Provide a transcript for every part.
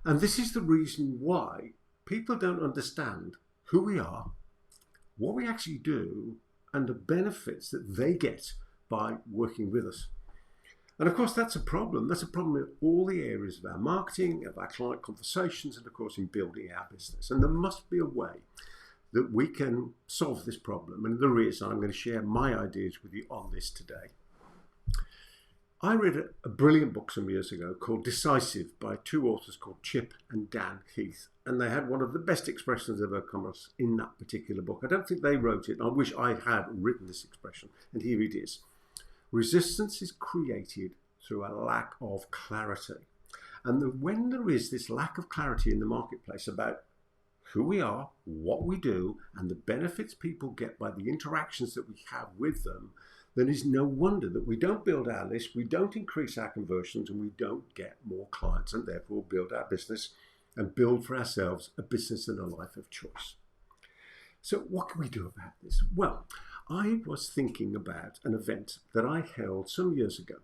And this is the reason why people don't understand who we are, what we actually do, and the benefits that they get by working with us. And of course, that's a problem. That's a problem in all the areas of our marketing, of our client conversations, and of course, in building our business. And there must be a way that we can solve this problem. And there is, I'm going to share my ideas with you on this today. I read a brilliant book some years ago called Decisive by two authors called Chip and Dan Heath. And they had one of the best expressions I've ever come across in that particular book. I don't think they wrote it. I wish I had written this expression. And here it is. Resistance is created through a lack of clarity. And when there is this lack of clarity in the marketplace about who we are, what we do, and the benefits people get by the interactions that we have with them, then it's no wonder that we don't build our list, we don't increase our conversions, and we don't get more clients, and therefore build our business and build for ourselves a business and a life of choice. So what can we do about this? Well, I was thinking about an event that I held some years ago.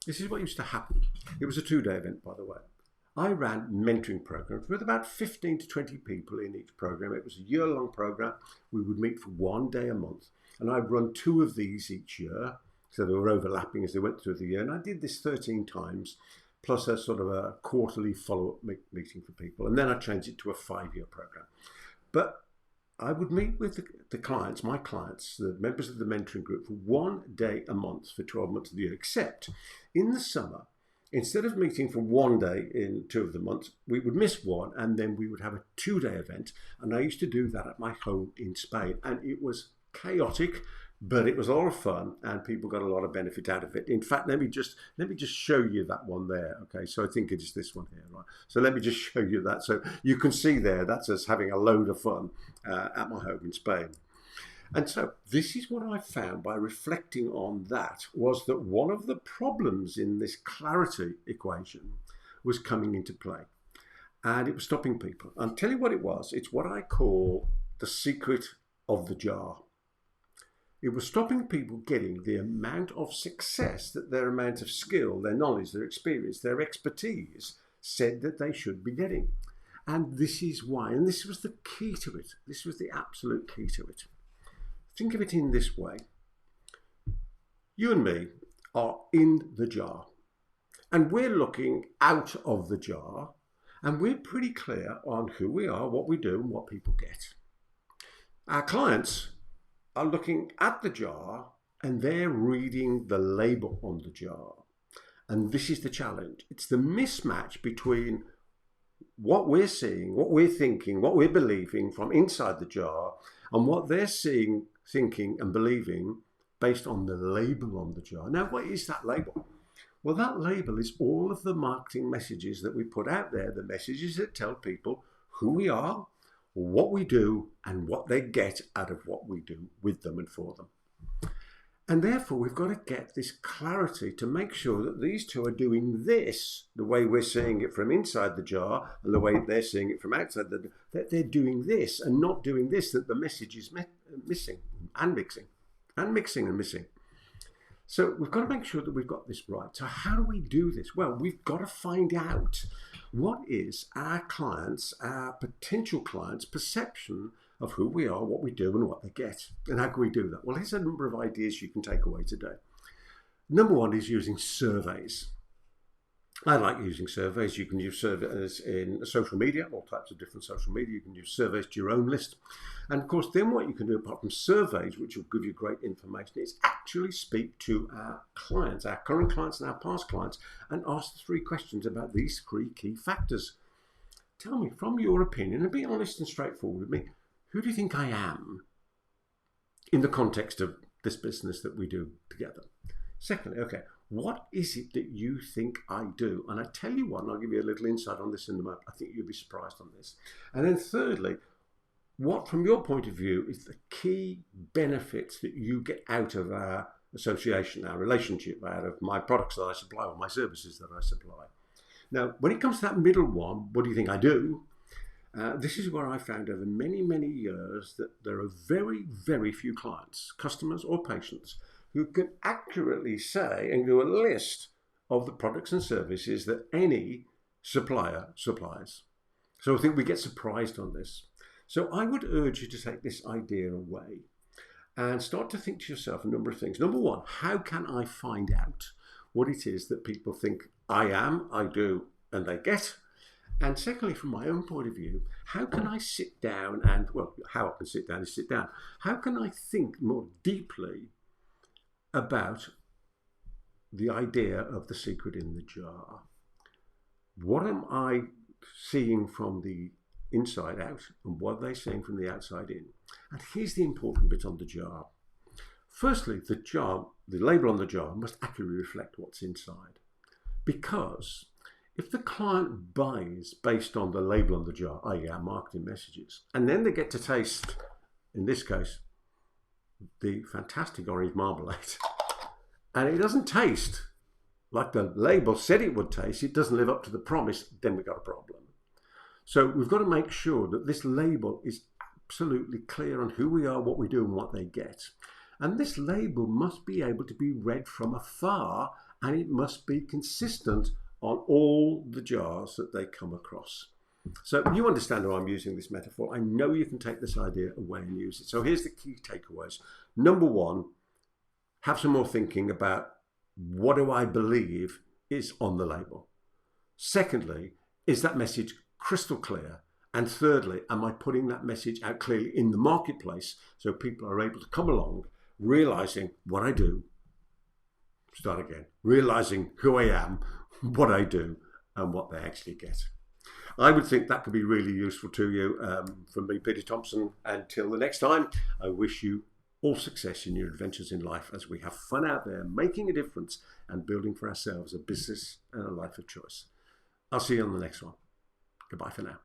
This is what used to happen. It was a 2-day event, by the way. I ran mentoring programs with about 15 to 20 people in each program. It was a year-long program. We would meet for 1 day a month. And I'd run 2 of these each year. So they were overlapping as they went through the year. And I did this 13 times, plus a sort of a quarterly follow-up meeting for people. And then I changed it to a 5-year program. But I would meet with the clients, my clients, the members of the mentoring group, for 1 day a month for 12 months of the year. Except in the summer, instead of meeting for 1 day in 2 of the months, we would miss one and then we would have a 2-day event. And I used to do that at my home in Spain. And it was chaotic, but it was a lot of fun and people got a lot of benefit out of it. In fact, let me just show you that one there. Okay, so I think it is this one here, right? So let me just show you that. So you can see there, that's us having a load of fun at my home in Spain. And so this is what I found by reflecting on that, was that one of the problems in this clarity equation was coming into play. And it was stopping people. I'll tell you what it was. It's what I call the secret of the jar. It was stopping people getting the amount of success that their amount of skill, their knowledge, their experience, their expertise said that they should be getting. And this is why, and this was the key to it. This was the absolute key to it. Think of it in this way. You and me are in the jar, and we're looking out of the jar, and we're pretty clear on who we are, what we do, and what people get. Our clients are looking at the jar and they're reading the label on the jar. And this is the challenge. It's the mismatch between what we're seeing, what we're thinking, what we're believing from inside the jar and what they're seeing, thinking and believing based on the label on the jar. Now, what is that label? Well, that label is all of the marketing messages that we put out there, the messages that tell people who we are, what we do, and what they get out of what we do with them and for them. And therefore, we've got to get this clarity to make sure that these two are doing this, the way we're seeing it from inside the jar and the way they're seeing it from outside, that they're doing this and not doing this, that the message is missing and mixing and mixing and missing. So we've got to make sure that we've got this right. So how do we do this? Well, we've got to find out what is our clients, our potential clients' perception of who we are, what we do, and what they get. And how can we do that? Well, here's a number of ideas you can take away today. Number one is using surveys. I like using surveys. You can use surveys in social media, all types of different social media. You can use surveys to your own list. And of course, then what you can do, apart from surveys, which will give you great information, is actually speak to our clients, our current clients and our past clients, and ask the 3 questions about these 3 key factors. Tell me, from your opinion, and be honest and straightforward with me, who do you think I am in the context of this business that we do together? Secondly, okay, what is it that you think I do? And I tell you what, and I'll give you a little insight on this in a moment. I think you'll be surprised on this. And then thirdly, what from your point of view is the key benefits that you get out of our association, our relationship, out of my products that I supply or my services that I supply? Now, when it comes to that middle one, what do you think I do? This is where I found over many, many years that there are very, very few clients, customers or patients who can accurately say and do a list of the products and services that any supplier supplies. So I think we get surprised on this. So I would urge you to take this idea away and start to think to yourself a number of things. Number one, how can I find out what it is that people think I am, I do, and they get? And secondly, from my own point of view, how can I sit down and, well, how I can sit down is sit down. How can I think more deeply about the idea of the secret in the jar? What am I seeing from the inside out, and what are they seeing from the outside in? And here's the important bit on the jar. Firstly, the label on the jar must accurately reflect what's inside. Because if the client buys based on the label on the jar, i.e. our marketing messages, and then they get to taste, in this case, the fantastic orange marmalade, and it doesn't taste like the label said it would taste, it doesn't live up to the promise, then we've got a problem. So we've got to make sure that this label is absolutely clear on who we are, what we do, and what they get. And this label must be able to be read from afar, and it must be consistent on all the jars that they come across. So you understand how I'm using this metaphor. I know you can take this idea away and use it. So here's the key takeaways. Number one, have some more thinking about what do I believe is on the label. Secondly, is that message crystal clear? And thirdly, am I putting that message out clearly in the marketplace so people are able to come along, realizing what I do, realizing who I am, what I do, and what they actually get. I would think that could be really useful to you. From me, Peter Thomson, until the next time, I wish you all success in your adventures in life as we have fun out there, making a difference and building for ourselves a business and a life of choice. I'll see you on the next one. Goodbye for now.